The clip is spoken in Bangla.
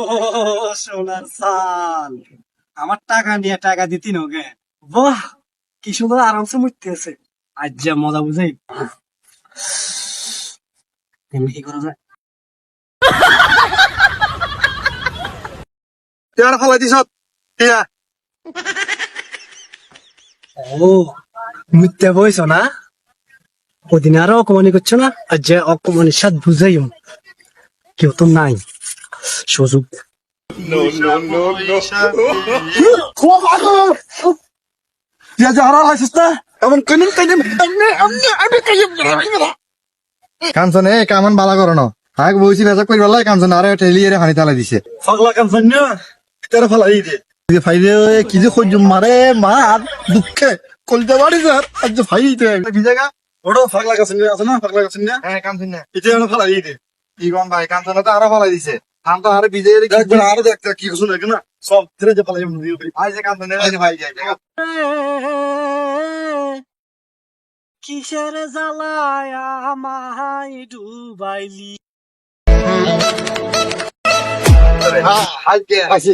ও সোনার সাল, আমার টাকা নিয়ে টাকা দিতি নগে। বাহ, কি সুন্দর আরামসে মুইতে আছে। আজ যা মজা বুঝাই, এমনি কি করা যায়? তুই আর ফালাই দিস টিয়া। ও, মুইতে বইছ না? ওদিন আরো অকমানি করছো না? আজ যে অকমানির সাথ বুঝাইম কেউ তো নাই সুযোগ। তুই আজ হারা হয়েছিস না? এমন কইলেন কাঞ্চনে কেমন বালা করো না? আগে বইছি বেচা করি বেলায় কাঞ্চন আরে ঠেলিয়ে হানি তালা দিছে। পাগলা কাঞ্চন না, তারা ফালাই দে ফাইলে কি যে সহ্য মারে মার দুঃখে কলতে বাড়ি যার আজ যে ফাই দে ভিজাগা ওটা ফাগলা কাঞ্চন আছে না? ফাগলা কাঞ্চন না? হ্যাঁ কাঞ্চন না, এটা ফালাই দে। কি কম ভাই, কাঞ্চন তো আরো ফালাই দিছে। আম তো আরো ভিজে আরো দেখতে কি কিছু নাকি না সব ধরে যে ফালাই ভাই যে কাঞ্চন ভাই যায় কিসের জ্বালায় আমায় ডুবাইলি। আসি